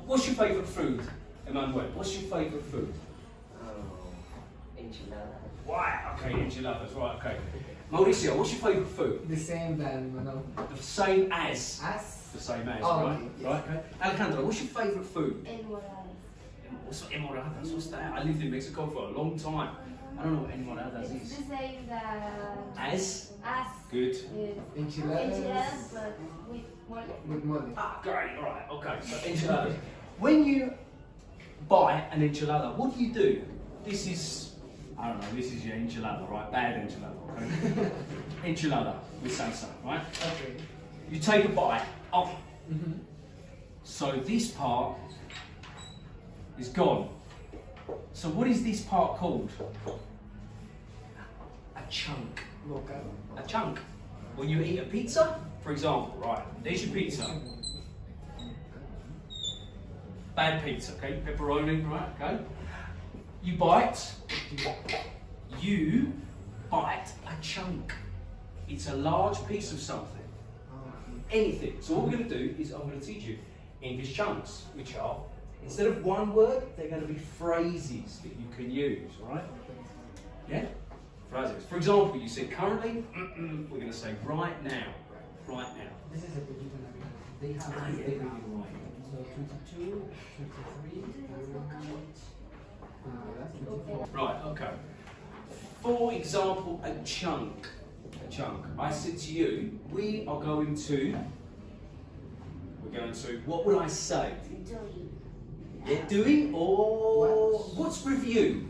What's your favourite food, Emmanuel? What's your favourite food? Enchilada. Right, okay, enchiladas, right, okay. Mauricio, what's your favourite food? The same than Manuel. The same as. As? The same as, Oh, right? yes. Right, okay. Alejandro, what's your favourite food? Enmoladas. What's enmoradas? What's that? I lived in Mexico for a long time. I don't know what enmoradas It's is. the same that As? as Good. enchiladas, but with mole. With mole. Ah, great, alright, okay, so enchiladas. When you buy an enchilada, what do you do? This is, I don't know, this is your enchilada, right? Bad enchilada, okay? Enchilada with salsa, right? Okay. You take a bite. Oh. Mm-hmm. So this part is gone. So what is this part called? A chunk. Bocado. A chunk. When you eat a pizza, for example, right, there's your pizza. Bad pizza, okay? Pepperoni, right, okay? You bite a chunk. It's a large piece of something. Anything. So what we're going to do is I'm going to teach you English chunks, which are, instead of one word, they're going to be phrases that you can use, right? Yeah? Phrases. For example, you said currently, we're going to say right now. Right now. This is a poquito Navidad. They have Ah, this yeah, day. right. So 22, 23, that's 24. Right, okay. For example, a chunk. A chunk. I said to you, we're going to, what would I say? Yeah, doing or what's review?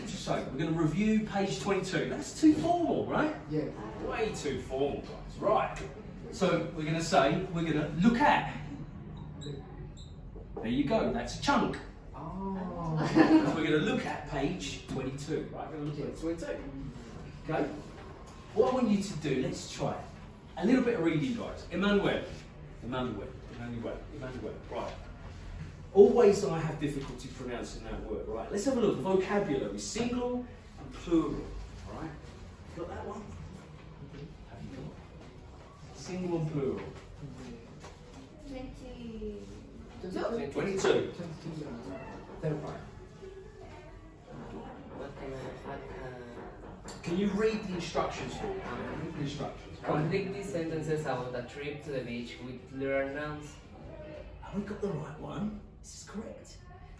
Just say, we're going to review page 22. That's too formal, right? Yeah. Way too formal, guys. Right. So we're going to say, we're going to look at. There you go, that's a chunk. Oh. We're going to look at page 22, right? We're going to look at 22. Okay? What I want you to do, let's try it. A little bit of reading, guys. Emmanuel. Right. Always I have difficulty pronouncing that word, right? Let's have a look. Vocabulary, single and plural, right? Got that one? Have you got? Single and plural. 20. 22. Third part. Can you read the instructions for me? Read the instructions. Complete these sentences about a trip to the beach with plural nouns. Have we got the right one? This is correct.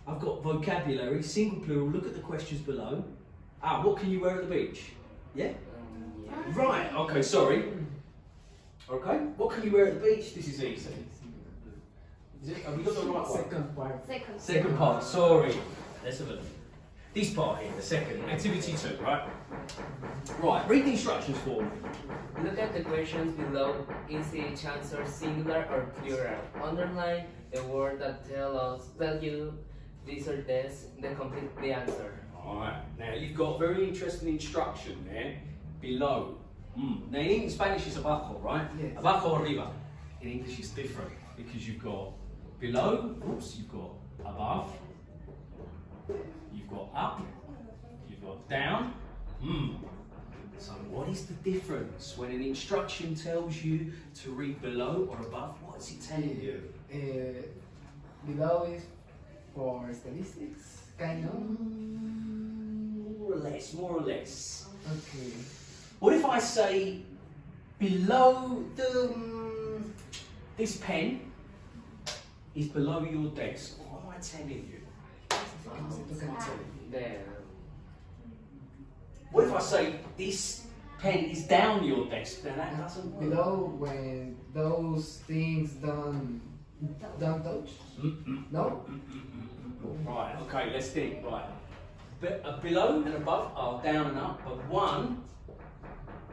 I've got vocabulary, single plural, look at the questions below. Ah, what can you wear at the beach? Yeah? Yeah. Right, okay, sorry. Okay, what can you wear at the beach? This is easy. Have we got the right one? Second part. Second part, sorry. Let's have a look. This part here, the second, activity 2, right? Right, read the instructions for me. Look at the questions below. Is each answer singular or plural? Underline the word that tell you this or this, then complete the answer. Alright, now you've got very interesting instruction there, below. Now in Spanish it's abajo, right? Yes. Abajo, arriba. In English it's different, because you've got below, you've got above, you've got up, you've got down. So what is the difference when an instruction tells you to read below or above? What's it telling you? Below is for statistics, kind of. More or less. Okay. What if I say below the this pen is below your desk? What am I telling you? Then What if I say this pen is down your desk? Then that doesn't work. Below when those things don't touch? No? Right, okay, let's think. Right. Below and above are down and up, but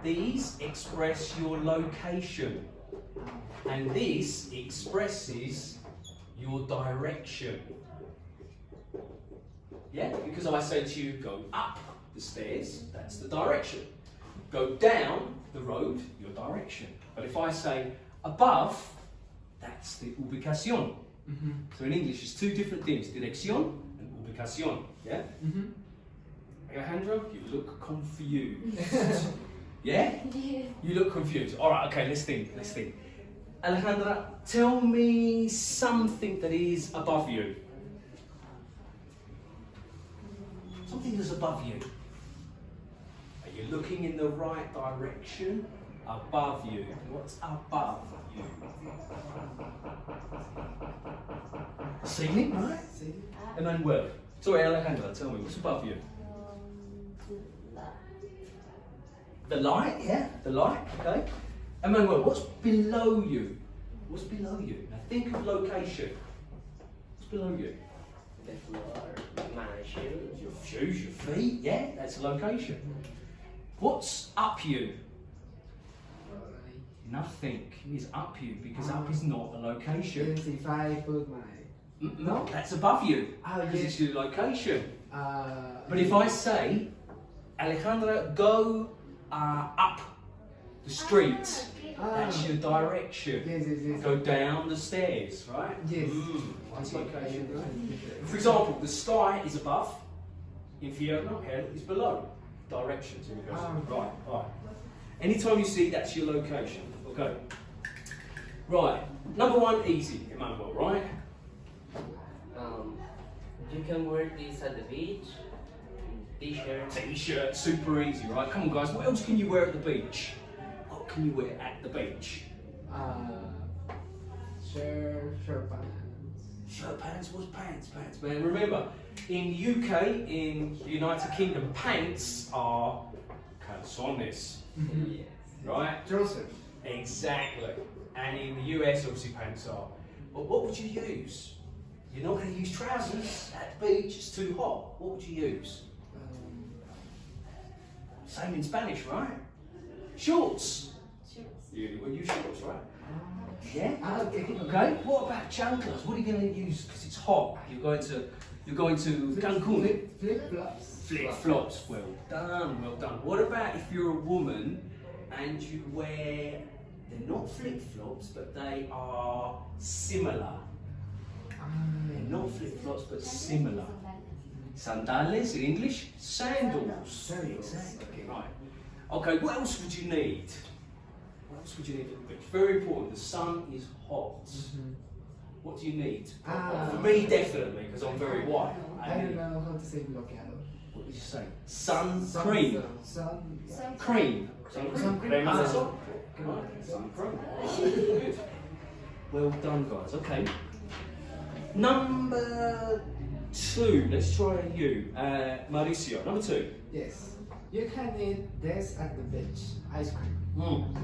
these express your location. And this expresses your direction. Yeah? Because I say to you, go up the stairs, that's the direction. Go down the road, your direction. But if I say above, that's the ubicación. So in English, it's two different things, dirección and ubicación. Yeah? Alejandro, you look confused. Yeah? You look confused. All right, okay, let's think. Alejandra, Tell me something that is above you. Something that's above you. Are you looking in the right direction? Above you. What's above you? Ceiling, right? See? Emmanuel. Sorry, Alejandra, tell me, what's above you? The light, yeah? The light, okay. Emmanuel, what's below you? What's below you? Now think of location. What's below you? The floor, my shoes. Your shoes, your feet, yeah, that's a location. What's up you? Nothing is up you because up is not a location. Yes, if I put my No, that's above you Ah, because yes. it's your location. uh, But if I say, Alejandra, go up the street, that's your direction. yes. Go down the stairs, right? Yes. That's Okay, location. right? For example, the sky is above, infierno, hell is below. Directions, here we go. Right, right. Anytime you see, that's your location. Okay. Right. Number one, easy, Emmanuel, right? You can wear this at the beach. T-shirt. T-shirt, super easy, right? Come on, guys. What else can you wear at the beach? What can you wear at the beach? Shirt pants. Shirt, pants, what's pants? Pants, man. Remember, in UK, in United Kingdom, pants are calzones, Yes. right? Trousers. Exactly. And in the US, obviously, pants are. But what would you use? You're not going to use trousers at the beach. It's too hot. What would you use? Same in Spanish, right? Shorts. You would use shorts, right? Yeah. Okay. Okay. What about chanclas? What are you going to use? Because it's hot. You're going to Cancun. Flip flops. Flip flops. Well done. Well done. What about if you're a woman and you wear? They're not flip flops, but they are similar. They're not flip flops, but similar. Sandales in English, sandals. Sandals. Exactly. Right. Okay. What else would you need? What else would you need? It's very important. The sun is hot. What do you need? For me, definitely, because I'm very white. I don't know how to say bloqueado. What did you say? Sun cream. Sun. Cream. Sun cream. Crema de Ah. sol. Right, sun cream. Good. Well done, guys. Okay. Number two. Let's try you, Mauricio. Number two. Yes. You can eat this at the beach. Ice cream.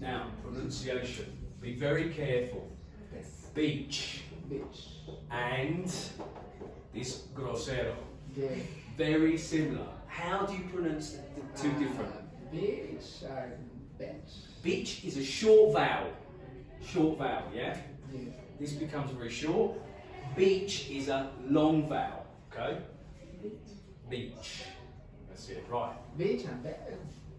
Now, pronunciation. Be very careful. Yes. Beach Beach. and this grosero. Yeah. Very similar. How do you pronounce the two different? Beach or bench. Beach is a short vowel. Short vowel, yeah? Yeah. This becomes very short. Beach is a long vowel, okay? Beach. That's it, right. Beach and bench.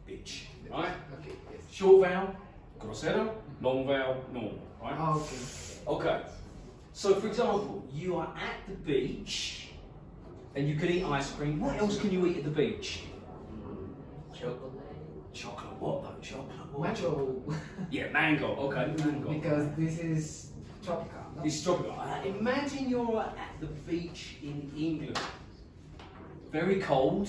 Beach, right? Okay. Yes. Short vowel, grosero, long vowel, normal, right? Okay. Okay. So, for example, you are at the beach and you can eat ice cream. What else can you eat at the beach? Chocolate. Chocolate, what though? Chocolate, what? Mango. Yeah, mango, okay, mango. Because this is tropical. No? This is tropical. Imagine you're at the beach in England. Very cold,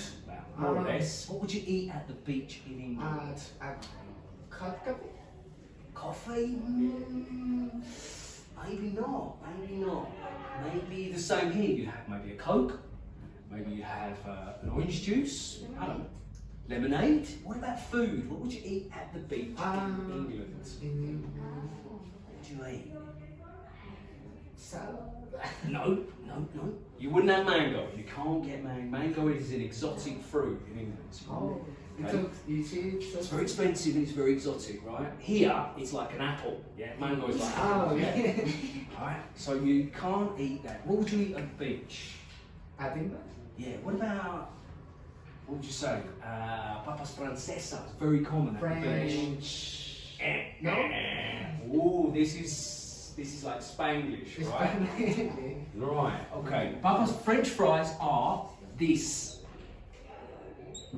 more or less. What would you eat at the beach in England? Hot coffee. Coffee? Maybe not, maybe not. Maybe the same here. You have maybe a Coke, maybe you have an orange juice, I don't know. Lemonade? What about food? What would you eat at the beach in England? What would you eat? Salad. No. You wouldn't have mango. You can't get mango. Mango is an exotic fruit in England. Oh, Okay. you see, It's very expensive and it's very exotic, right? Here, it's like an apple. Yeah, mango is like an apple. Oh, yeah. Alright, so you can't eat that. What would you eat at the beach? I think that. Yeah, what would you say? Papas francesas, very common at the beach. French. No? Oh, this is like Spanglish, right? Right, okay. Papas French fries are this.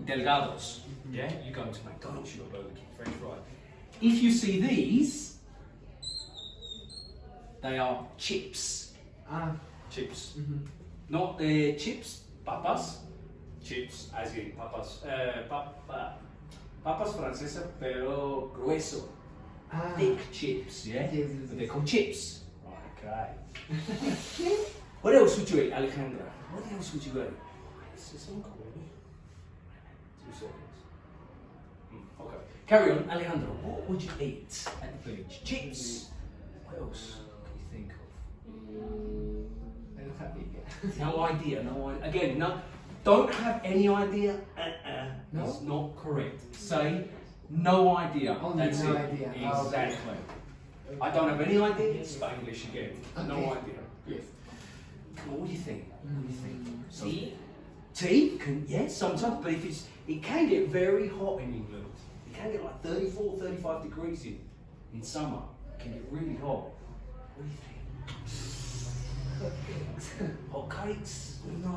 Delgados. Yeah, you go to McDonald's, you've got Burger King French fries. If you see these, They are chips. Ah. Chips. Mm-hmm. Not the chips, papas. Chips, as in papas. Papas francesas, pero grueso. Ah. Thick chips, yeah? Yes, yes, But they're yes. called chips. Okay. What else would you eat, Alejandra? What else would you eat? Is this on call? 2 seconds. Okay. Carry on, Alejandra. What would you eat at the beach? Chips. What else can you think of? I don't have it. No idea. No idea. Again, no. Don't have any idea. No? It's not correct. Say no idea. Only That's no it. idea. Exactly. I don't have any idea. Spanglish again. No Okay. idea. Yes. Come on, what do you think? What do you think? See? Tea can, yes, sometimes, but if it can get very hot in England. It can get like 34, 35 degrees in summer. It can get really hot. What do you think? Hot cakes? No.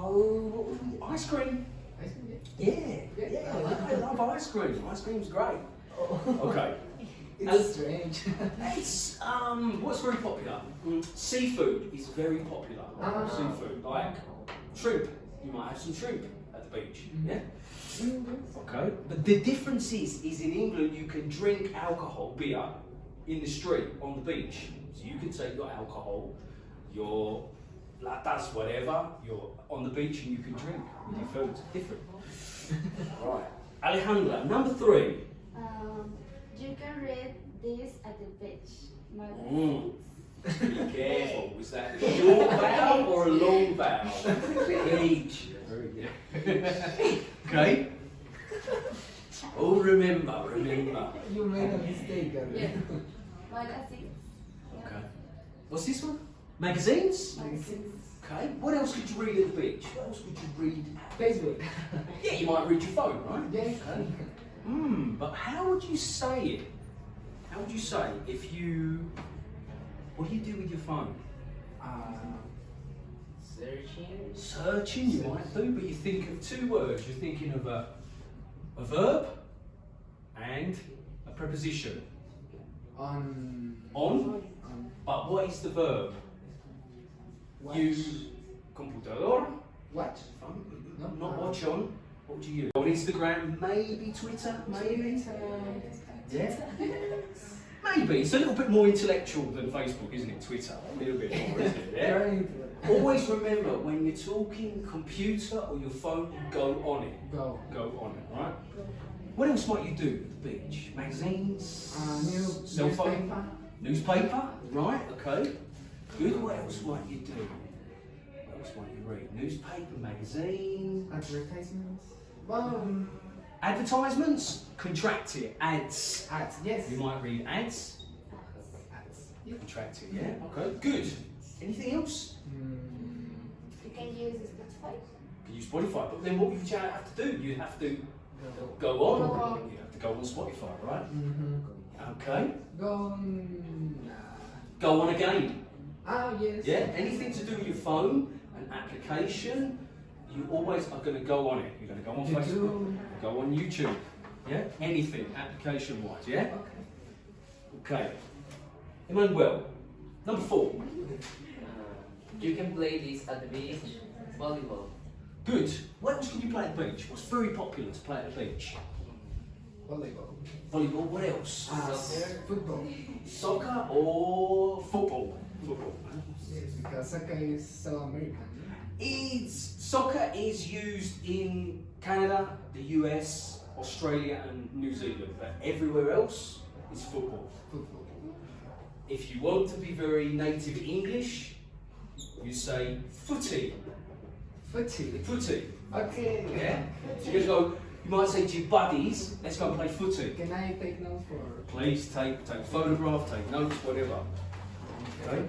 What would we? Ice cream? Ice cream, Yeah, yeah. I love ice cream. Ice cream's great. Okay. It's strange. It's what's very popular? Seafood is very popular. Ah. Seafood, like shrimp. You might have some shrimp at the beach. Yeah. Okay. But the difference is in England you can drink alcohol, beer, in the street on the beach. So you can take your alcohol, your latas, whatever. You're on the beach and you can drink with your food. Different. Right. Alejandra, number 3. You can read this at the beach. Mm. Be careful, was that a short vowel or a long vowel? Beach. Very good. Okay. Oh, remember. You made a mistake. Yeah. Magazines. Okay. What's this one? Magazines? Magazines. Okay. What else could you read at the beach? What else could you read? Facebook. Yeah, you might read your phone, right? Yes. Okay. But how would you say it? How would you say if you... What do you do with your phone? Searching. Searching you might do, but you think of 2 words. You're thinking of a verb and a preposition. On. On, but what is the verb? Watch. You computador, Watch. phone, No. not watch on. What would you use? On Instagram, maybe Twitter, maybe. Yeah. Maybe it's a little bit more intellectual than Facebook, isn't it? Twitter, a little bit more, isn't it? Yeah. Very Always remember when you're talking computer or your phone, you go on it. Go. Go on it, right? What else might you do at the beach? Magazines, cell phone, newspaper, right? Okay. Good. What else might you do? What else might you read? Newspaper, magazine, Advertisements. Well, advertisements. Contract it. Ads. ads. Yes. You might read ads. Ads. Contract it. Yeah. Okay. Good. Anything else? You can use Spotify. You can use Spotify, but then what would you have to do? You have to go Go on. on. You have to go on Spotify, right? Mm-hmm. Okay. Go on. Go on again. Oh yes. Yeah. Anything to do with your phone, an application, you always are going to go on it. You're going to go on Facebook, go on YouTube. Yeah. Anything application-wise. Yeah. Okay. Emmanuel, number 4. You can play this at the beach. Volleyball. Good. What else can you play at the beach? What's very popular to play at the beach? Volleyball. Volleyball. What else? Soccer. Football. Soccer or football? Football. Yes, because soccer is so American. Soccer is used in Canada, the US, Australia and New Zealand, but everywhere else is football. Football. If you want to be very native English, you say footy. Footy. Footy. Okay. Yeah? So you just go, you might say to your buddies, let's go and play footy. Can I take notes for? Please take a photograph, take notes, whatever. Okay?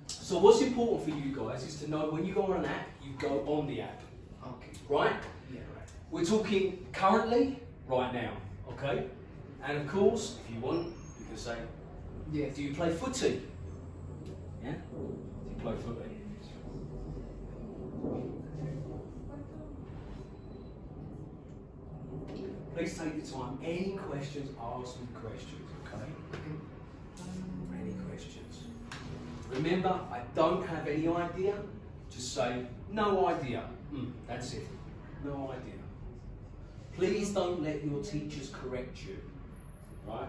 So what's important for you guys is to know when you go on an app, you go on the app, Okay. right? Yeah. Right. We're talking currently, right now, okay? And of course, if you want, you can say, Yes. do you play footy? Yeah? Do you play footy? Please take your time. Any questions, ask me questions, okay? Any questions? Remember, I don't have any idea. Just say, no idea. That's it. No idea. Please don't let your teachers correct you. Right?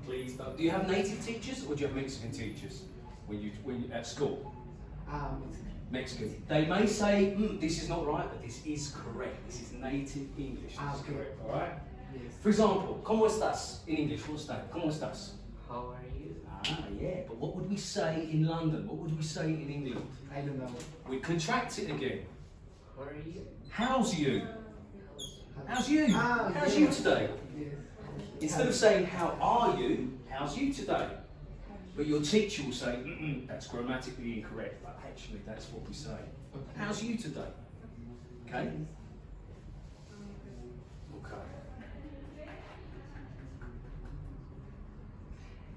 Please don't. Do you have native teachers or do you have Mexican teachers when you at school? Mexican. They may say, this is not right, but this is correct. This is native English. This is correct, all right? Yes. For example, ¿cómo estás? In English, what's that? ¿Cómo estás? How are you? Yeah, but what would we say in London? What would we say in England? I don't know. We contract it again. How are you? How's you? How's you? Ah, How's yeah. you today? Yes. Instead of saying, how are you? How's you today? But your teacher will say, that's grammatically incorrect, but actually that's what we say. How's you today? Okay? Okay.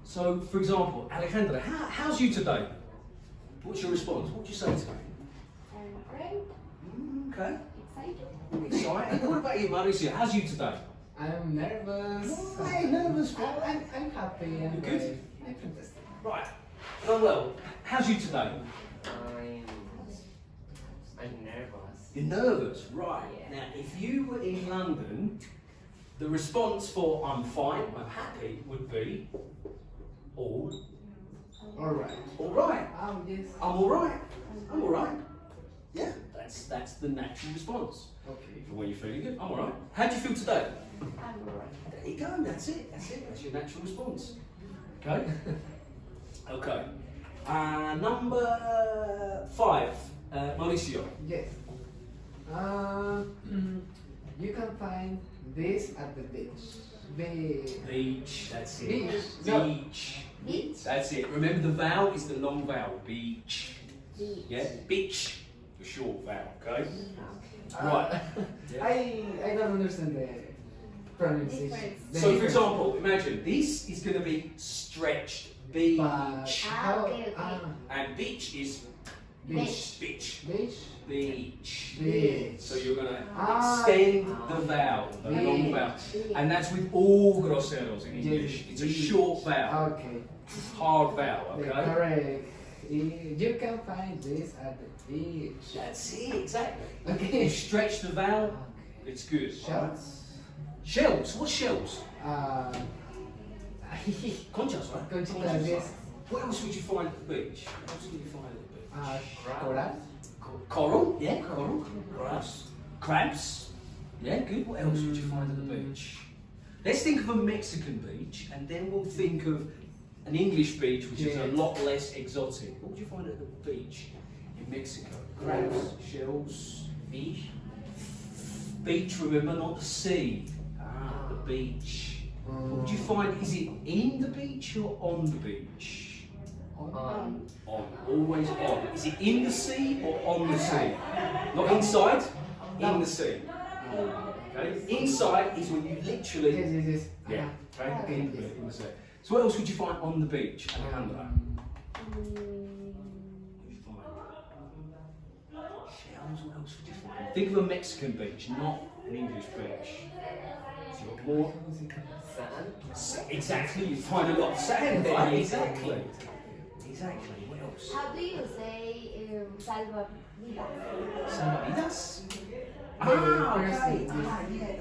So, for example, Alejandra, how's you today? What's your response? What would you say to me? Great. Okay. Excited. Excited. What about you, Mauricio? How's you today? I'm nervous. Why nervous? I'm happy. You're And good? I'm fantastic. Right. Oh well. How's you today? I'm nervous. You're nervous, right? Now, if you were in London, the response for "I'm fine, I'm happy" would be all Alright. right. Yes. I'm all right. I'm all right. Yeah, that's the natural response Okay. for when you're feeling good. I'm all right. How do you feel today? I'm alright. There you go. That's it. That's it. That's your natural response. Okay. Okay. Number 5, Mauricio. Yes. You can find this at the beach. Beach. That's it. Beach. Beach. Beach. That's it. Remember the vowel is the long vowel. Beach. Beach. Yeah. Beach. The short vowel. Okay. Uh, Right. Yeah. I don't understand the pronunciation. Difference. The So, for difference. example, imagine this is going to be stretched. Beach. But how? Okay. And beach is Beach. beach. Beach. Beach. Beach. So you're going to Ah. extend the vowel, the long vowel. And that's with all groseros in English. It's a Beach. short vowel, Okay. hard vowel, okay? Correct. You can find this at the beach. That's it, exactly. You Okay. stretch the vowel, Okay. it's good. Shells. Shells, what shells? Conchas, right? Conchitas, yes. What else would you find at the beach? What else would you find at the beach? Coral. Coral, yeah, coral. Crabs. Crabs. Yeah, good. What else would you find at the beach? Let's think of a Mexican beach, and then we'll think of an English beach, which is a Yeah. lot less exotic. What would you find at the beach in Mexico? Crabs, shells, Fish. beach. Remember, not the sea. The beach. What would you find? Is it in the beach or on the beach? On. Always on. Is it in the sea or on the sea? Not inside. In the sea. Okay. Inside is when you literally. Yes. Yeah. Okay. Okay, In the, yes. in the sea. So what else would you find on the beach, Alejandra? What would you find? Shells. What else would you find? Think of a Mexican beach, not an English beach. So you've got more. Sand. Exactly. You find a lot of sand. Right? Exactly. Exactly. What else? How do you say salvavidas? Salvavidas? Okay.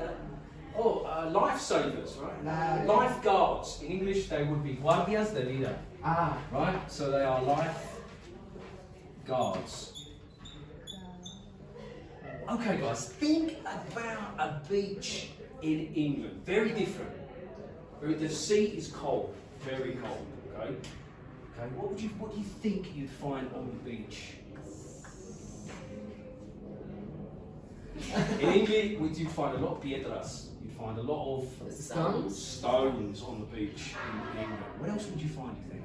Lifesavers, right? Lifeguards. In English, they would be guardias de vida, right? So they are life guards. Okay, guys, think about a beach in England. Very different. The sea is cold, very cold. Okay. Okay. What do you think you'd find on the beach? In England, we do find a lot of piedras. You'd find a lot of Stones. stones on the beach in England. What else would you find, you think?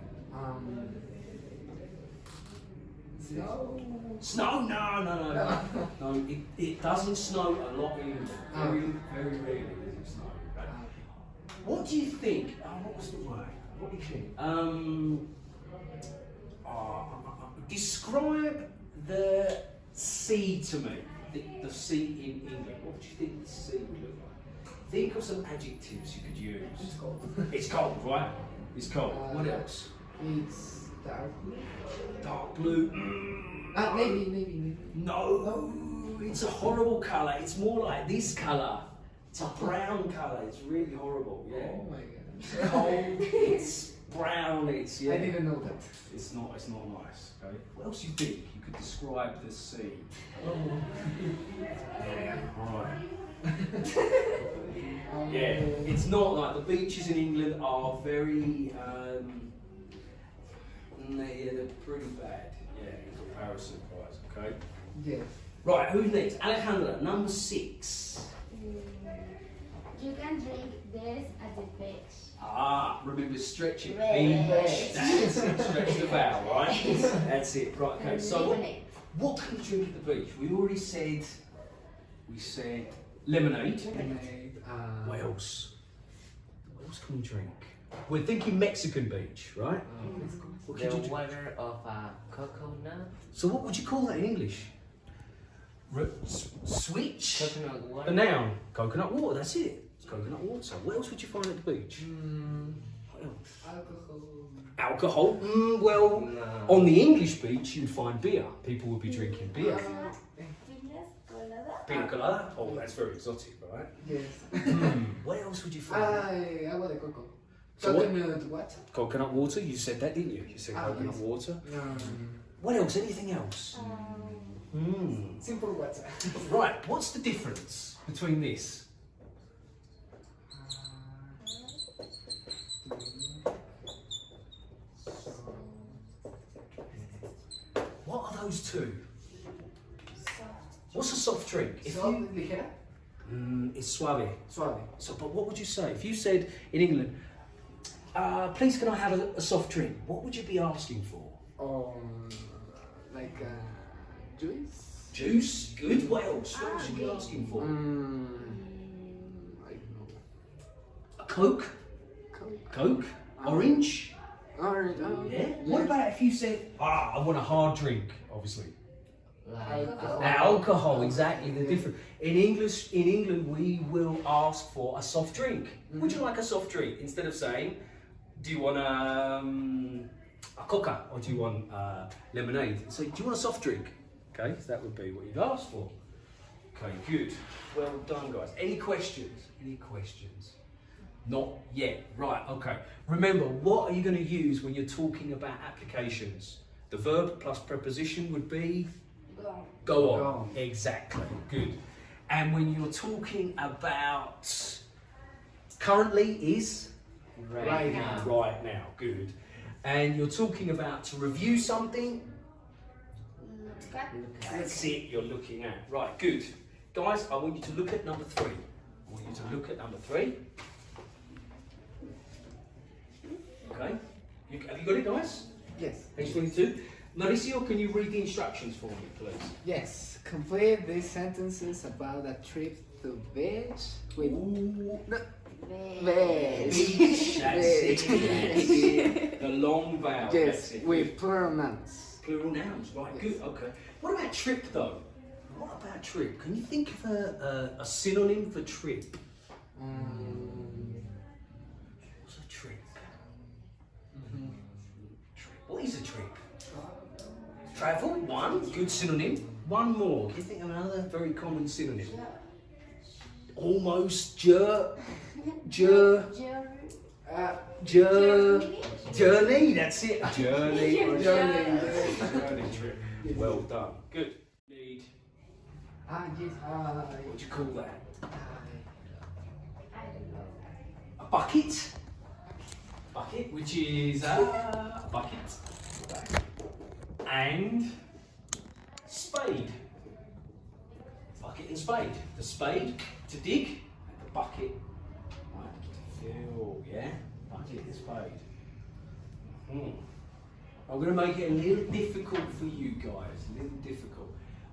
Snow. Snow? No, it doesn't snow a lot in England. Very rarely does it snow. Okay? What do you think? What was the word? What do you think? Describe the sea to me. The sea in England. What do you think the sea would look like? Think of some adjectives you could use. It's cold. It's cold, right? It's cold. What else? It's dark blue. Dark blue. Navy. No, it's a horrible colour. It's more like this colour. It's a brown colour. It's really horrible. Yeah. Oh my god. Cold. It's brown. It's yeah. I didn't know that. It's not nice. Okay. What else you think you could describe the sea? Yeah. Right. Yeah. It's not like the beaches in England are very. They're pretty bad. Yeah, in comparison wise. Okay. Yes. Right. Who's next? Alejandra, number 6. You can drink this at the beach. Ah, remember stretch it. Beach. Beach. That's it. Stretch the vowel, right? That's it. Right. Okay. So Lemonade. what can you drink at the beach? We already said. We said lemonade. Lemonade. What else? What else can we drink? We're thinking Mexican beach, right? What The could you drink? water of a coconut. So what would you call that in English? Switch? Coconut water. A noun. Coconut water, that's it. It's coconut water. What else would you find at the beach? What else? Alcohol. Alcohol? Well, No. on the English beach you'd find beer. People would be drinking beer. Piñas colada. Pina colada? Oh, that's very exotic, right? Yes. What else would you find? Agua de coco. So what? Coconut water. Coconut water, you said that, didn't you? You said coconut yes. water. What else? Anything else? Simple water. Right, what's the difference between this? What are those two? What's a soft drink? If Soft, you, ligera. it's suave. Suave. So, but what would you say if you said in England, please can I have a soft drink? What would you be asking for? Like juice. Juice, good. What else? What else would you be asking for? I don't know. A Coke, Coke. Coke, orange. Orange. Yeah. What about if you said, I want a hard drink? Obviously. Alcohol. Alcohol, exactly the difference. In England, we will ask for a soft drink. Would you like a soft drink? Instead of saying, do you want a coca or do you want lemonade? So, do you want a soft drink? Okay, so that would be what you'd ask for. Okay, good. Well done, guys. Any questions? Any questions? Not yet. Right, okay. Remember, what are you going to use when you're talking about applications? The verb plus preposition would be? Go on. Go on. Exactly. Good. And when you're talking about currently is? Right now. Right now. Good. And you're talking about to review something? That's it you're looking at. Right, good. Guys, I want you to look at number 3. I want you to look at number 3. Okay. Have you got it, guys? Yes. Page 22. Mauricio, can you read the instructions for me, please? Yes. Complete these sentences about a trip to beach with Beach. That's it. That's it. The long vowel. That's Yes, it. with plural nouns. Plural nouns. Right, Yes. good. Okay. What about trip, though? What about trip? Can you think of a synonym for trip? What's a trip? Trip. What is a trip? Travel, one, good synonym. One more. Can you think of another very common synonym? Almost, journey, that's it. Journey. Journey trip. Well done. Good. Need, Yes. what do you call that? A bucket. Bucket, which is a bucket. And spade. Bucket and spade. The spade to dig, and the bucket right, to fill. Yeah, bucket and spade. I'm going to make it a little difficult for you guys. A little difficult.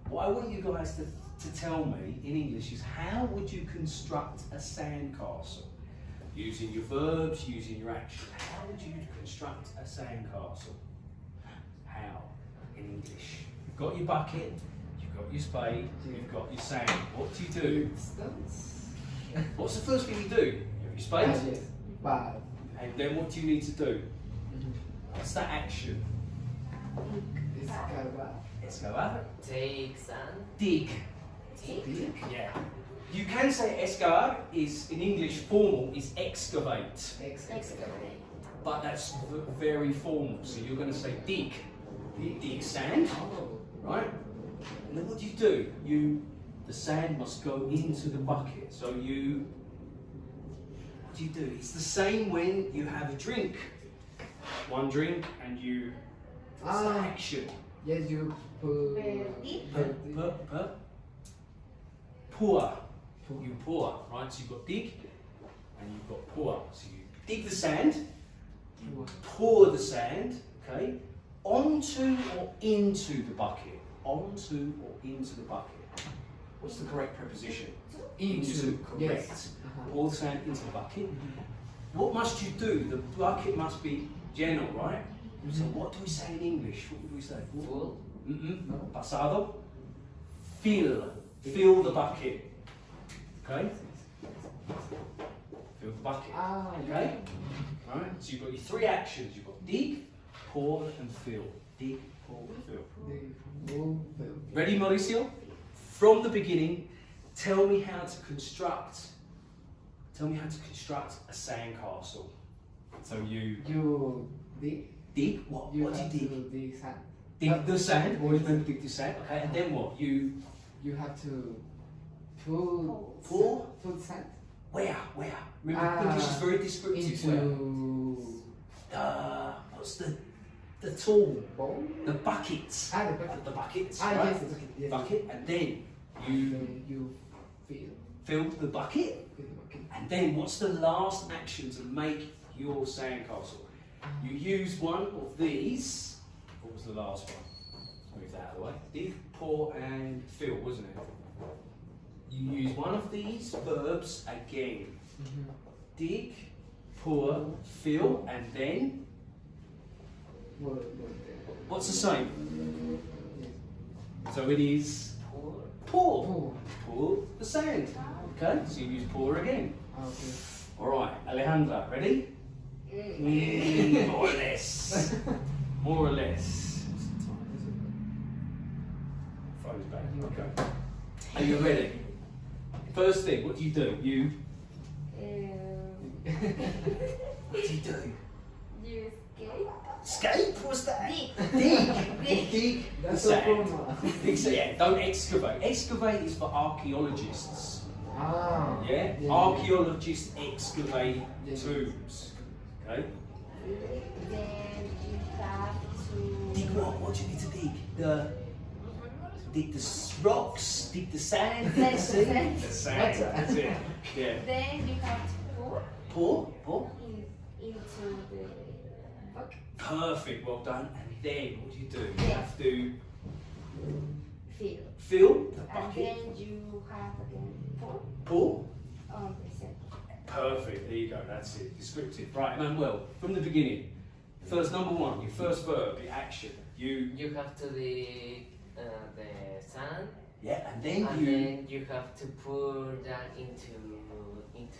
What I want you guys to tell me in English is how would you construct a sandcastle? Using your verbs, using your action. How would you construct a sandcastle? How? In English. You've got your bucket, you've got your spade, you've got your sand. What do you do? Stones. What's the first thing you do? You have your spade, Yes. But and then what do you need to do? What's that action? excavar. Excavar. Take sand. Dig. Dig. Yeah. You can say excavar is in English formal is excavate, Excavate. but that's very formal. So you're going to say dig. Dig sand, Oh. right? And then what do? The sand must go into the bucket. So what do you do? It's the same when you have a drink. One drink and you. What's the action? Yes, you put. Dig. Pour. You pour, right? So you've got dig and you've got pour. So you dig the sand, you pour the sand, okay, onto or into the bucket. Onto or into the bucket. What's the correct preposition? Into. Correct. Yes. Pour the sand into the bucket. What must you do? The bucket must be lleno, right? So what do we say in English? What would we say? Full. No. Pasado. Fill. Fill the bucket. Okay? Fill the bucket. Okay? Alright, so you've got your three actions. You've got dig, pour, and fill. Dig, pour, fill. Ready, Mauricio? From the beginning, tell me how to construct a sandcastle. So you You dig. dig, what do you have dig? to dig sand. Dig the sand, or you don't dig the sand, okay, and then what? You You have to put pour? put sand Where? Remember, English is very descriptive. Where? into What's the tool? bowl. The buckets. The bucket. The buckets, Ah, right? yes, the bucket. Yes. Bucket, and then you Then you fill fill the bucket, the bucket. and then what's the last action to make your sandcastle? You use one of these. What was the last one? Let's move that out of the way. Dig, pour, and fill, wasn't it? You use one of these verbs again. Dig, pour, fill, and then what's the same? Yes. So it is Pour. pour. Pour. Pour the sand. Okay, so you use pour again. Okay. All right, Alejandra, ready? More or less. More or less. Phone's back. Okay. Are you ready? First thing, what do? You. What do? You skate. Escape? What's that? Dig. Dig. Dig. That's the so sand. formal. Dig, so yeah, don't excavate. Excavate is for archaeologists. Yeah? Archaeologists excavate Yes. tombs. Okay? Then you have to. Dig what? What do you need to dig? Dig the rocks, dig the sand, dig the sea. Sand. The sand, that's it. Yeah. Then you have to pour Pour. into the bucket. Perfect, well done. And then what do? You Yeah. have to Fill. fill the And bucket. then you have again pour Pour. on the sand. Perfect, there you go, that's it. Descriptive. Right, Manuel, from the beginning. First, number one, your first verb, the action. You have to dig the sand, Yeah, and then and you. then you have to pour that into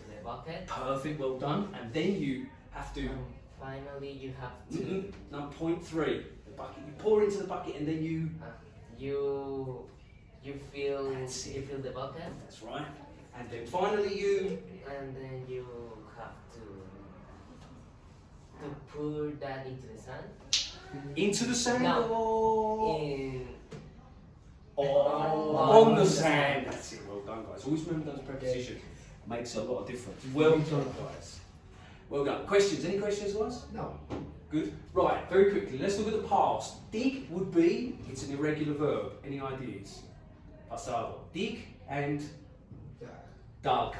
the bucket. Perfect, well done. And then you have to. And finally, you have to No, point three. The bucket. You pour into the bucket and then you. you fill That's it. the bucket, That's right. And then finally you. and then you have to pour that into the sand. Into the sand No. or. In On the sand. That's it, well done, guys. Always remember those prepositions. Makes a lot of difference. Well done, guys. Well done. Questions? Any questions, guys? No. Good. Right, very quickly, let's look at the past. Dig would be, it's an irregular verb. Any ideas? Pasado. Dig and dug.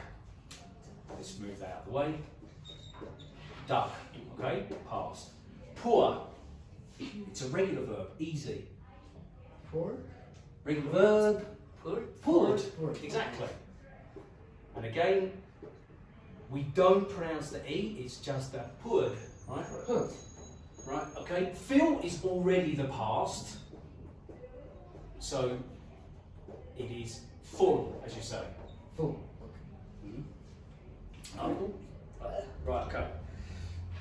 Let's move that out of the way. Dug, okay? Past. Pour. It's a regular verb. Easy. Pour. Regular verb. poured. Poured. Poured. Exactly. And again, we don't pronounce the E, it's just a poured, right? Put. Right, okay. Fill is already the past. So it is full, as you say. Full. Mhm. Uncle? Right, okay.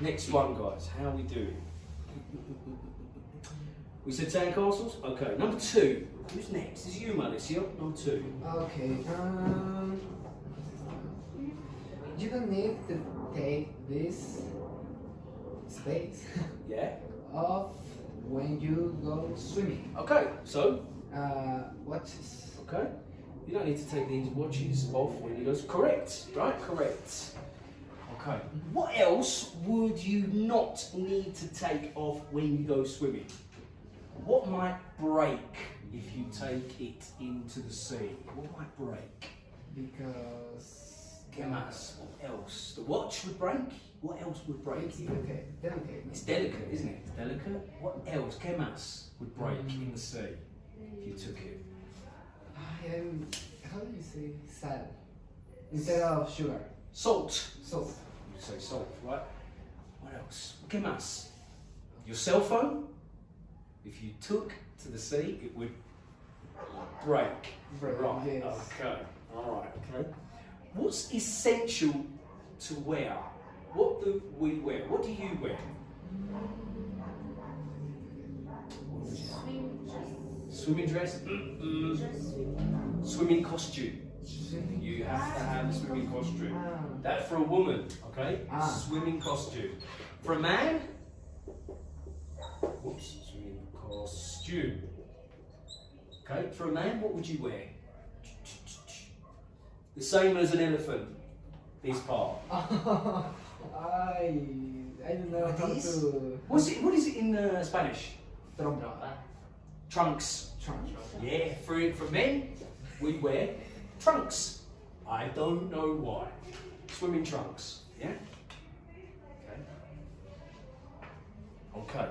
Next one, guys. How are we doing? We said sandcastles? Okay, number 2. Who's next? Is you, Alicia? Number 2. Okay. You don't need to take this space Yeah? off when you go swimming. Okay, so, Watches. okay. You don't need to take these watches off when you go. Correct, right? Correct. Okay. What else would you not need to take off when you go swimming? What might break if you take it into the sea? What might break? Because ¿Qué más? What else? The watch would break? What else would break? it's delicate. It's delicate, isn't it? It's delicate. What else? ¿Qué más would break in the sea if you took it? How do you say salt instead of sugar? Salt. Salt. You say salt, right? What else? ¿Qué más? Your cell phone? If you took to the sea, it would break. Break, Right. yes. Okay. All right. Okay. What's essential to wear? What do we wear? What do you wear? Swim, Swimming dress? just swim. Swimming costume. Swimming. You have to have a swimming costume. Ah. That for a woman, okay? Ah. Swimming costume. For a man? Whoops, swimming costume. Okay, for a man, what would you wear? The same as an elephant, this part. I don't know how This? to. What is it in Spanish? Trompa. Trunks. Trunk. Yeah, for men, we wear trunks. I don't know why. Swimming trunks, yeah? Okay.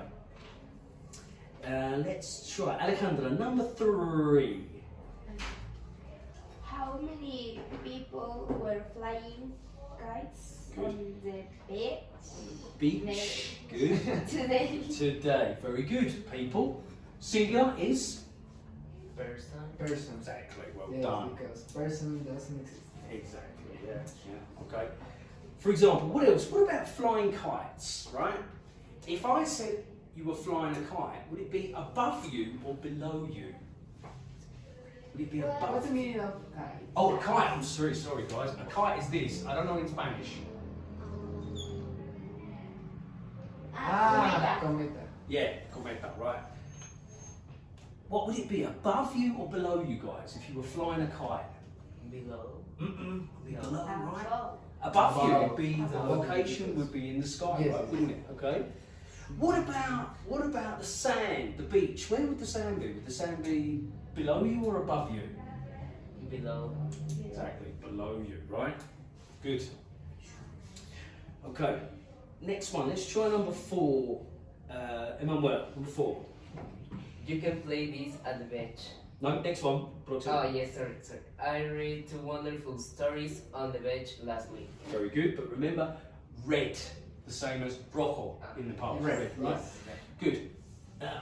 Okay. Let's try. Alejandra, number 3. How many people were flying kites Good. on the beach Beach. Good. today? Today. Very good, people. Singular is? Person. Exactly, well Yes, done. because person doesn't exist. Exactly, yeah. Okay. For example, what else? What about flying kites, right? If I said you were flying a kite, would it be above you or below you? Would it be What's above? the meaning of kite? Oh, a kite. I'm sorry guys. A kite is this. I don't know in Spanish. Cometa. Yeah, cometa, right. What would it be, above you or below you guys, if you were flying a kite? Below. Be below, right? Above. Above you Above. would be, the Above. location would be in the sky, Yes. right, wouldn't it? Okay. What about the sand, the beach? Where would the sand be? Would the sand be below you or above you? Below. Exactly, below you, right? Good. Okay, next one. Let's try number 4. Emmanuel, number 4. You can play this at the beach. No, next one. Proxima. Oh yes, sorry. I read 2 wonderful stories on the beach last week. Very good, but remember, red, the same as rojo in the past. Red, right? yes. Good.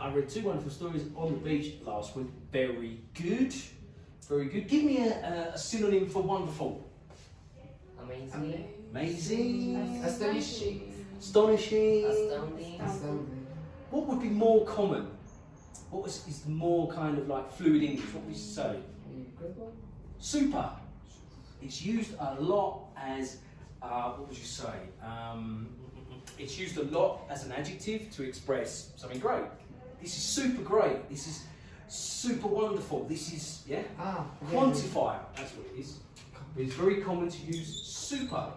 I read 2 wonderful stories on the beach last week. Very good. Very good. Give me a synonym for wonderful. Amazing. Amazing. Astonishing. Astonishing. Astounding. Astounding. What would be more common? What is more kind of like fluid English? What would you say? Incredible. Super. It's used a lot as, what would you say? It's used a lot as an adjective to express something great. This is super great. This is super wonderful. This is, yeah? Ah, Quantifier, that's what it is. It's very common to use super.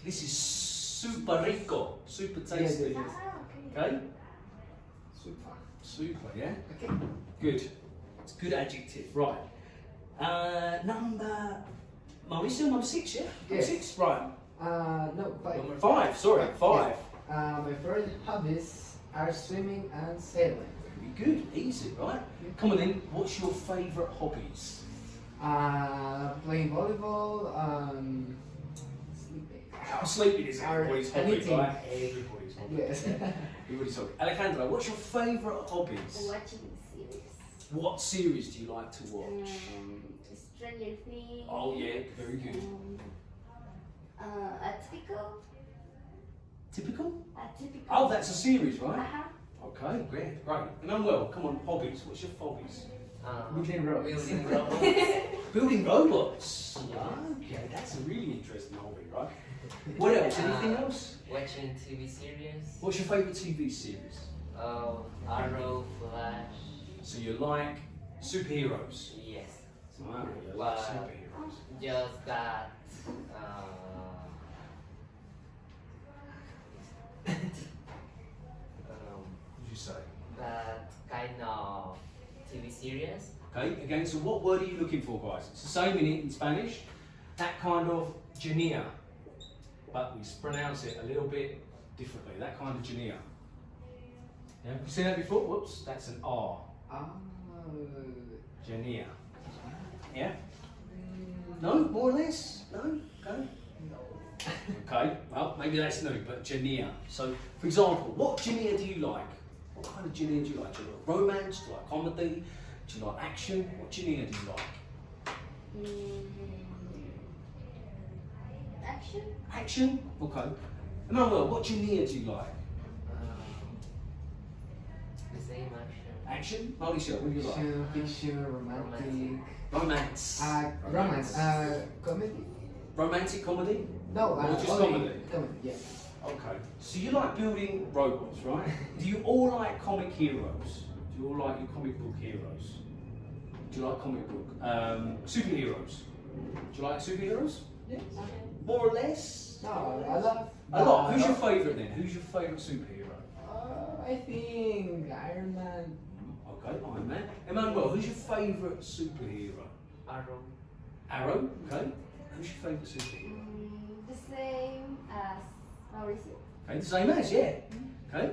This is super rico, super tasty. Yes. Ah, okay. Okay? Super. Super, yeah? Okay. Good. It's a good adjective, right. Mauricio, number 6, yeah? Number Yes. 6, right. No, 5. Number 5, sorry, 5. My favorite hobbies are swimming and sailing. Very good, easy, right? Come on then, what's your favourite hobbies? Playing volleyball, sleeping. Sleeping is Or everybody's hobby, anything. right? Everybody's hobby. Yes. Everybody's hobby. Alejandra, what's your favourite hobbies? Watching series. What series do you like to watch? Stranger Things. Oh yeah, very good. Atypical. Typical? Atypical. Oh, that's a series, right? Uh-huh. Okay, great. Emmanuel, come on, hobbies. What's your hobbies? Building roads. Building robots. Building robots. Yeah. Okay, that's a really interesting hobby, right? What else? Anything else? Watching TV series. What's your favourite TV series? Arrow, Flash. So you like superheroes? Yes. Wow, you like But- superheroes. Just that. What did you say? That kind of TV series. Okay, again, so what word are you looking for, guys? It's the same in Spanish. That kind of genea, but we pronounce it a little bit differently. That kind of genea. Yeah, have you seen that before? Whoops, that's an R. Oh. Genea. Yeah? No, more or less? No? Okay. Okay, well, maybe that's new, but genea. So, for example, what genea do you like? What kind of genea do you like? Do you like romance? Do you like comedy? Do you like action? What genea do you like? Action. Action? Okay. Emmanuel, what genea do you like? The same action. Action? Mauricio, what do you like? Fiction, romantic. Romance. Romance. Comedy? Romantic comedy? No, Or just only comedy? Comedy, yeah. Okay. So you like building robots, right? Do you all like comic heroes? Do you all like your comic book heroes? Do you like comic book? Superheroes. Do you like superheroes? Yes. More or less? No, I love. A lot. Who's your favourite then? Who's your favourite superhero? I think Iron Man. Okay, Iron Man. Emmanuel, who's your favourite superhero? Arrow. Arrow, okay. Who's your favourite superhero? The same as Mauricio. Okay, the same as, yeah. Okay.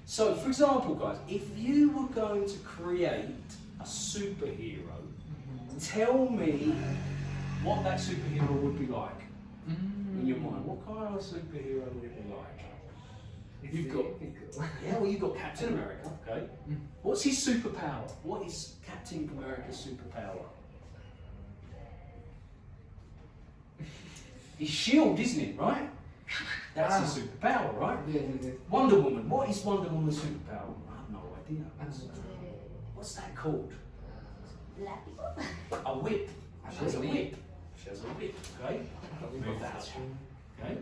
So, for example, guys, if you were going to create a superhero, tell me what that superhero would be like in your mind. What kind of superhero would it be like? You've got, yeah, well, you've got Captain America, okay. What's his superpower? What is Captain America's superpower? His shield, isn't it, right? That's his superpower, right? Yeah. Wonder Woman, what is Wonder Woman's superpower? I have no idea. What's that called? Látigo. A whip. She has a whip. whip. She has a whip, okay? Move that. Okay?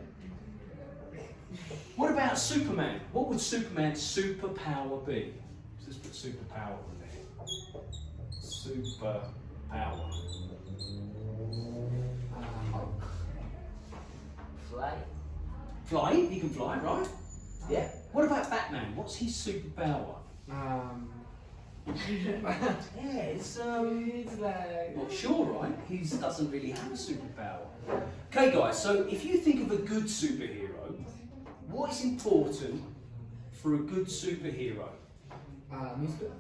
What about Superman? What would Superman's superpower be? Let's put superpower in there. Superpower. Fly. Fly, he can fly, right? Yeah. What about Batman? What's his superpower? Yeah, it's like. not sure, right? He doesn't really have a superpower. Okay, guys. So if you think of a good superhero, what is important for a good superhero? Musical.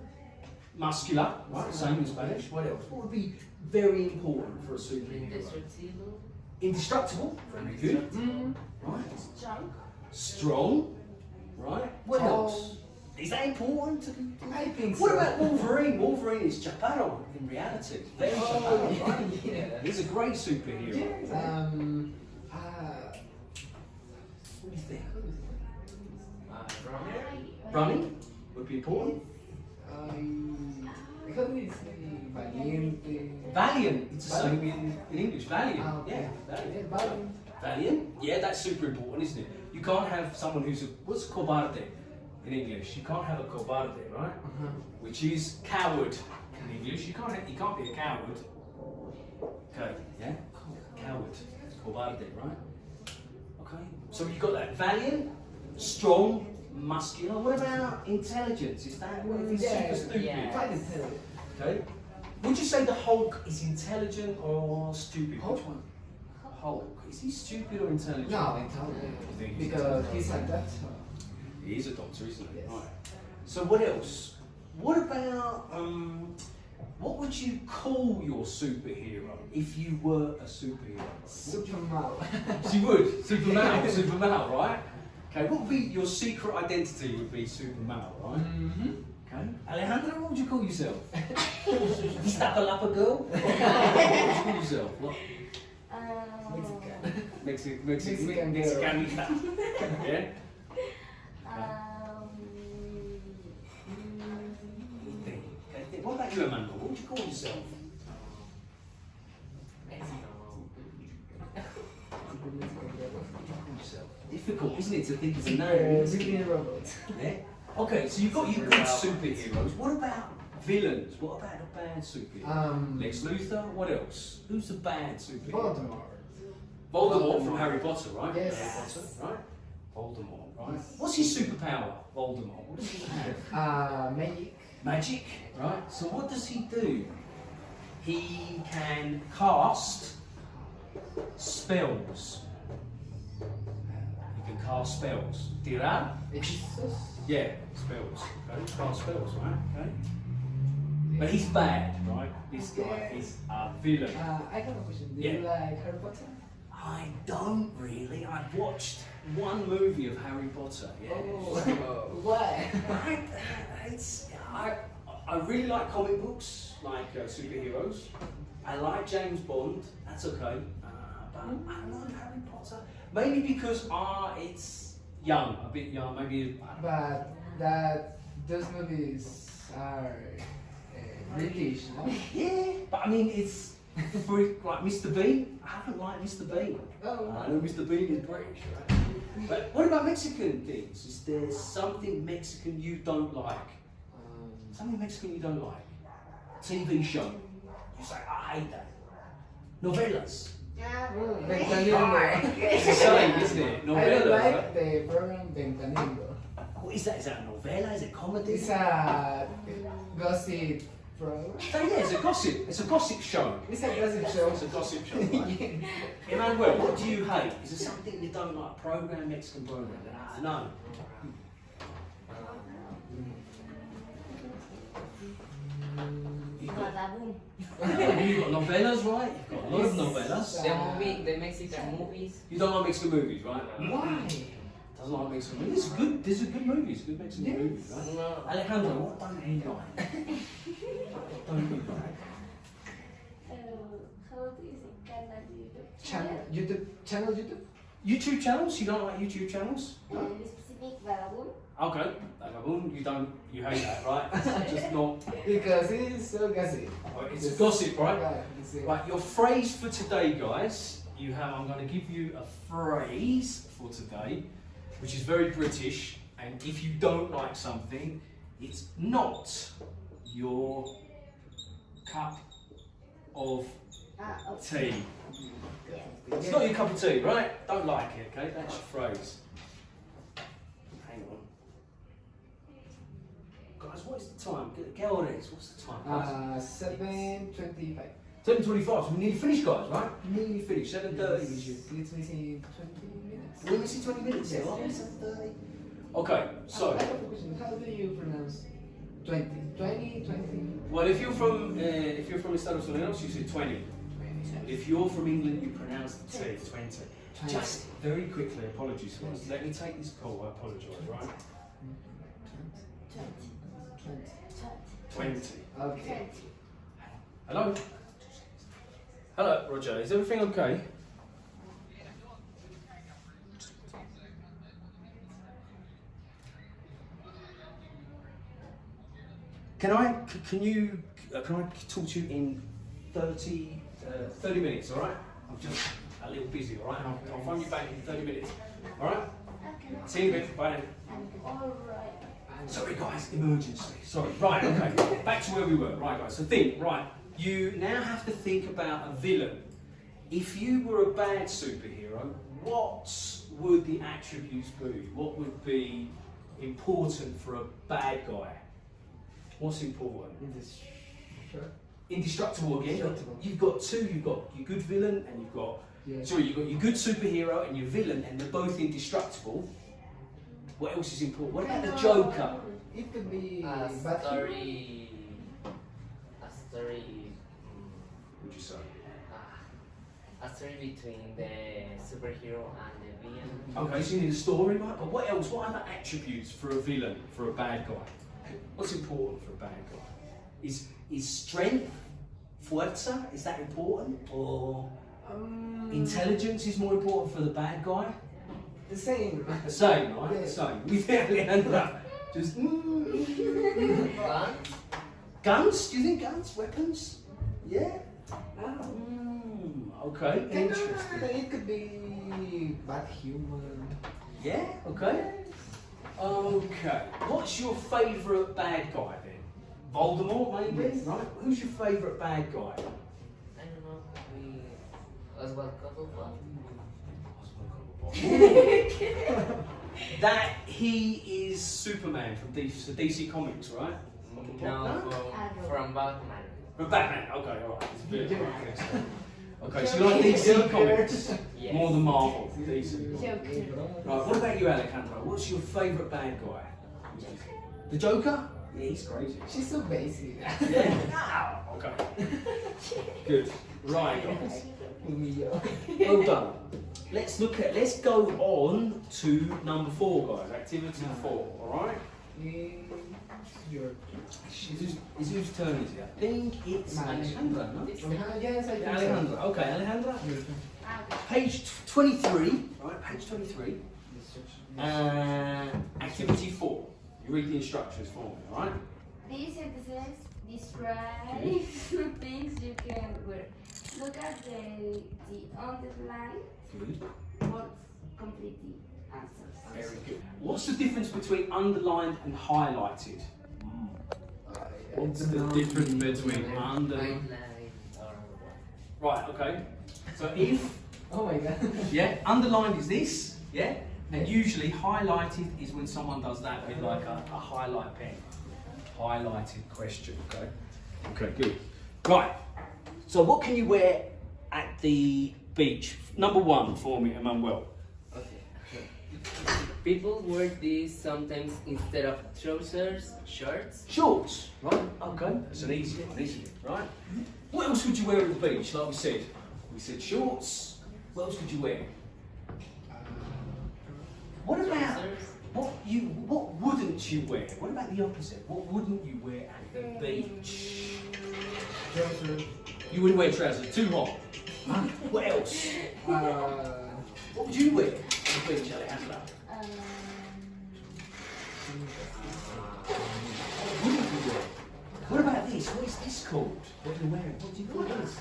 Muscular, right? Same in Spanish. What else? What would be very important for a superhero? Indestructible. Indestructible. Very good. Right. Strong. Strong. Right. What Tall. else? Is that important? I think What so. about Wolverine? Wolverine is chaparro in reality. Very chaparro, right? Yeah. He's a great superhero. Yes. What do you think? Runner. Running would be important. How do you say valiente? Valiant. It's the same in English. Valiant. Oh, Yeah. Valiant. Yeah, valiant. Valiant. Yeah, that's super important, isn't it? You can't have someone who's what's cobarde in English? You can't have a cobarde, right? Which is coward in English. You can't be a coward. Okay. Yeah. Coward. Cobarde, right? Okay. So you got that valiant, strong, muscular. What about intelligence? Is that what if he's super stupid? Yeah. Quite intelligent. Okay. Would you say the Hulk is intelligent or stupid? Hulk? Which one? Hulk. Is he stupid or intelligent? No, You intelligent. think he's Because intelligent? he's like that. He is a doctor, isn't he? Yes. Right. So what else? What about what would you call your superhero if you were a superhero? Superman. She would. Superman. Superman, right? Okay. What would be your secret identity? Would be Superman, right? Okay. Alejandro, what would you call yourself? Is that the Lapa girl? What would you call yourself? What? Mexican Mexican girl. yeah? Think. What about you, Amanda? What would you call yourself? Difficult, isn't it, to think of a name? Sleeping robot. Yeah. Okay, so you've got your good superheroes. What about villains? What about a bad superhero? Lex Luthor. What else? Who's the bad superhero? Voldemort from Harry Potter, right? Yes. Harry Potter, right? Voldemort, right? What's his superpower? Voldemort. What does he have? Magic. Magic, right? So what does he do? He can cast spells. He can cast spells. Tirar? Hechizos. Yeah, spells. Okay, cast spells, right? Okay. But he's bad, right? This guy is a villain. I have a question. Do you like Harry Potter? I don't really. I've watched one movie of Harry Potter. Yeah. Why? I really like comic books, like superheroes. I like James Bond. That's okay. But I like Harry Potter. Maybe because it's young, a bit young. Maybe. But those movies are British, no? Yeah, but I mean it's for like Mr. Bean. I don't like Mr. Bean. I know Mr. Bean is British, right? But what about Mexican things? Is there something Mexican you don't like? Something Mexican you don't like? TV show. You say, I hate that. Novelas. It's the same, isn't it? I don't Novelas, like right? the program Ventaneando. What is that? Is that a novela? Is it comedy? It's a gossip program. So yeah, it's a gossip. It's a gossip show. It's a gossip show. It's a gossip show, right? Emmanuel, what do you hate? Is there something you don't like? Program, Mexican program? No. You've got novelas, right? You've got a lot of novelas. The Mexican movies. You don't like Mexican movies, right? Why? Doesn't like Mexican movies. These are good movies, good Mexican movies, right? No. Alejandro, what don't you like? What don't you like? How do you say Channel YouTube? YouTube channels? You don't like YouTube channels? specific Badabun? Okay, Vagabond, you hate that, right? It's just not. Because it's so gossip. It's gossip, right? It's a- Right, your phrase for today, guys. I'm going to give you a phrase for today, which is very British. And if you don't like something, it's not your cup of Okay. tea. Yeah. It's not your cup of tea, right? Don't like it, okay? That's your phrase. Hang on. Guys, what is the time? Gelres, what's the time? guys? 7:25. 7:25, so we're nearly finished, guys, right? Nearly finished. 7:30 is your. It's missing 20 minutes. We're missing 20 minutes here, aren't we? 7:30. Okay, so. I have a question. How do you pronounce 20? 20? Well, if you're from Estados Unidos, you say 20. If you're from England, you pronounce the T, 20. Just very quickly, apologies for this. Let me take this call, I apologise, right? 20. Okay. Hello? Hello, Roger, is everything okay? Can I talk to you in 30 minutes, alright? I'm just a little busy, alright? I'll phone you back in 30 minutes, alright? Okay. See you in a bit, bye then. Alright. Sorry guys, emergency. Sorry. Right, okay. Back to where we were. Right guys, so think, right. You now have to think about a villain. If you were a bad superhero, what would the attributes be? What would be important for a bad guy? What's important? Indestructible again. Indestructible. You've got two, you've got your good villain and you've got you've got your good superhero and your villain, and they're both indestructible. What else is important? What about the Joker? It could be A bad story. Would you say? A story between the superhero and the villain. Okay, so you need a story, right? But what else? What other attributes for a villain, for a bad guy? What's important for a bad guy? Is strength, fuerza, is that important? Or Intelligence is more important for the bad guy. The same. The same, right? Yeah. The same. With Alejandra. Just. Guns? Guns? Do you think guns? Weapons? Yeah? Okay, interesting. It could be bad humor. Yeah, okay. Okay. What's your favourite bad guy then? Voldemort, maybe? Yes. Right? Who's your favourite bad guy? I don't know. We Oswald Cobblepot. That he is Superman from DC Comics, right? No, from Batman. From Batman, okay, alright. It's a bit Joker. okay, so you like DC Joker. Comics Yes. more than Marvel, DC. Joker. Right, what about you, Alejandro? What's your favourite bad guy? The Joker? Yeah, he's crazy. She's so basic. Yeah? Ah, okay. Good. Right, guys. Well done. Let's go on to number 4, guys. Activity 4, alright? Is whose turn is it? I think it's Mine. Alejandra, no? Yes, I think so. Alejandra. Okay, Alejandra. Page 23. Right, page 23. Activity 4. You read the instructions for me, alright? These sentences describe things you can wear. Look at the underline Good. words, complete the answers. Very good. What's the difference between underlined and highlighted? What's the difference between underlined? Right, okay. So if, Oh my god. yeah, underlined is this, yeah? And usually highlighted is when someone does that with like a highlight pen. Highlighted question, okay? Okay, good. Right, so what can you wear at the beach? Number 1 for me, Emmanuel. Okay. People wear these sometimes instead of trousers, shirts. Shorts, right? Okay, that's an easy one, isn't it? Right? What else would you wear at the beach? Like we said shorts. What else could you wear? What about what wouldn't you wear? What about the opposite? What wouldn't you wear at the beach? You wouldn't wear trousers, too hot. What else? What would you wear at the beach, Alejandra? What wouldn't you wear? What about this? What is this called? What are you wearing? What do you call this?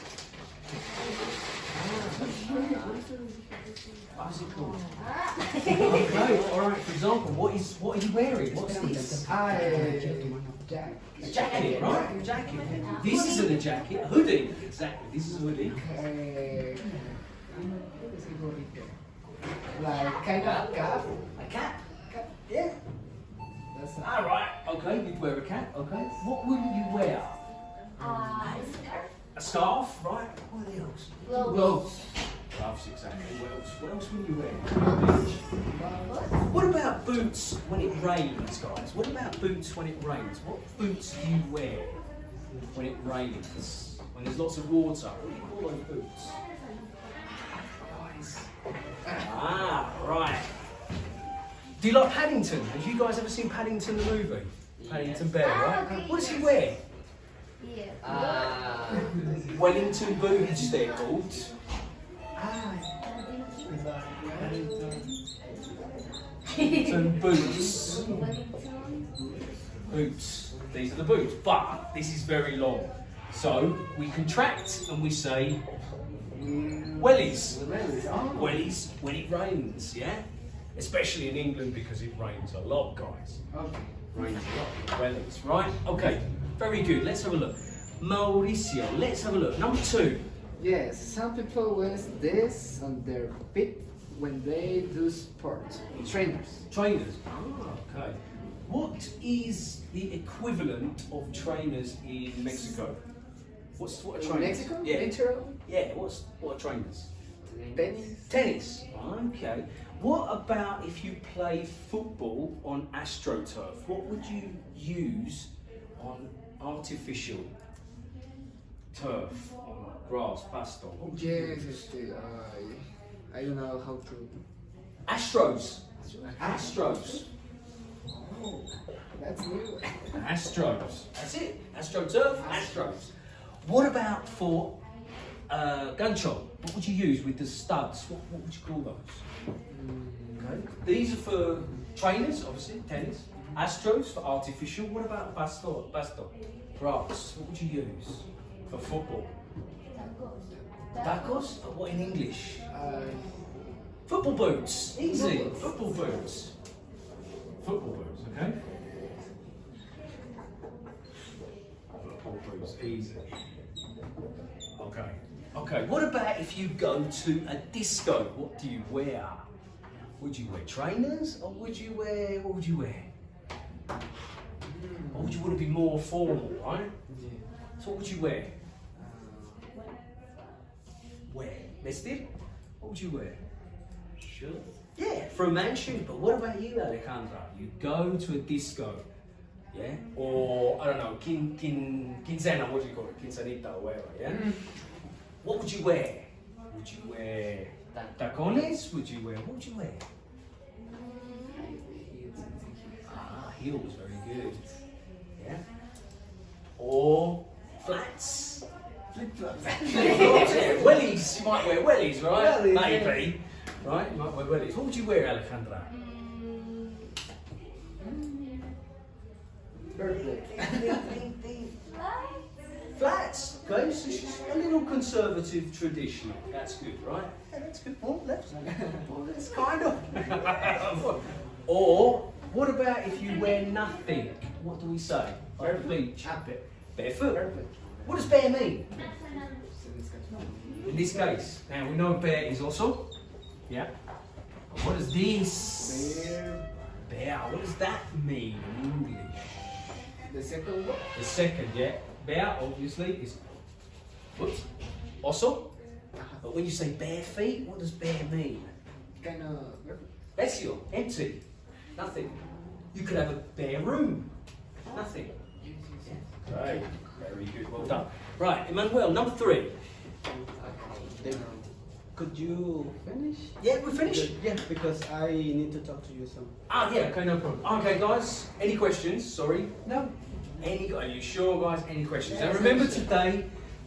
What is it called? Okay, alright, for example, what are you wearing? What's this? Jack. A jacket, right? A jacket. This isn't a jacket, a hoodie. Exactly, this is a hoodie. Like kind of cap. A cap. Yeah. That's Alright, okay, you'd wear a cap, okay. What wouldn't you wear? Scarf. A scarf, right? What else? Gloves. Gloves, exactly. What else would you wear? What about boots when it rains, guys? What about boots when it rains? What boots do you wear when it rains? When there's lots of water? What do you call those boots? Ah, right. Do you like Paddington? Have you guys ever seen Paddington the movie? Paddington Bear, right? okay. What does he wear? Yeah. Wellington boots, they're called. Wellington boots. Boots. These are the boots, but this is very long. So we contract and we say wellies. Wellies when it rains, yeah? Especially in England because it rains a lot, guys. Okay. Rains a lot. Wellies, right? Okay, very good. Let's have a look. Mauricio, let's have a look. Number 2. Yes, some people wear this on their feet when they do sport. Trainers. Trainers. Ah, okay. What is the equivalent of trainers in Mexico? What are In trainers? Mexico? Yeah. Literal? Yeah. What are trainers? Tennis. Tennis. Okay. What about if you play football on AstroTurf? What would you use on artificial turf, on grass, pasto? What would you Yes, use? I don't know how to. Astros. Astros. Oh, that's new. Astros. That's it. AstroTurf, Astros. What about for gancho. What would you use with the studs? What would you call those? Okay. These are for trainers, obviously, tennis. Astros for artificial. What about basto? Brass. What would you use for football? Tacos? But what in English? Football boots. Easy. Football boots. Football boots, okay? Football boots, easy. Okay. Okay, what about if you go to a disco? What do you wear? Would you wear trainers or would you wear, what would you wear? Or would you want to be more formal, right? Yeah. So what would you wear? Wear? Vestir? What would you wear? Shoes? Yeah, for a man shoes. But what about you, Alejandra? You go to a disco, yeah? Or, I don't know, quinzena, what do you call it? Quincenita or whatever, yeah? What would you wear? Would you wear tacones? Would you wear, what would you wear? Ah, heels, very good. Yeah? Or flats? Flip-flops. Yeah, wellies, you might wear wellies, right? Wellies, Maybe. Right, you might wear wellies. What would you wear, Alejandra? Perfect. Flats, okay, so she's a little conservative, traditional. That's good, right? Yeah, that's good. Well, that's kind of. Or, what about if you wear nothing? What do we say? Barefoot. Barefoot. Perfect. What does bare mean? In this case, now we know bare is also. Yeah. What is this? Bare. What does that mean in English? The second one? The second, yeah. Bare, obviously, is foot. Also. But when you say bare feet, what does bare mean? Kind of. Vacío, empty, nothing. You could have a bare room, nothing. Right, very good, well done. Right, Emmanuel, number 3. Could you finish? Yeah, we're finished. Yeah, because I need to talk to you some. Ah, yeah, okay, no problem. Okay, guys, any questions? Sorry. No. Are you sure, guys? Any questions? Yes, and remember sure. today,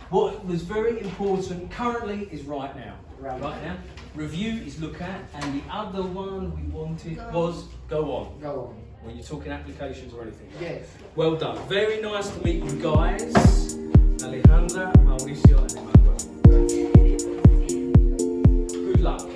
what was very important currently is right now. Right now. Review is look at, and the other one we wanted was go on. Go on. When you're talking applications or anything. Yes. Well done. Very nice to meet you guys. Alejandra, Mauricio, and Emmanuel. Good luck.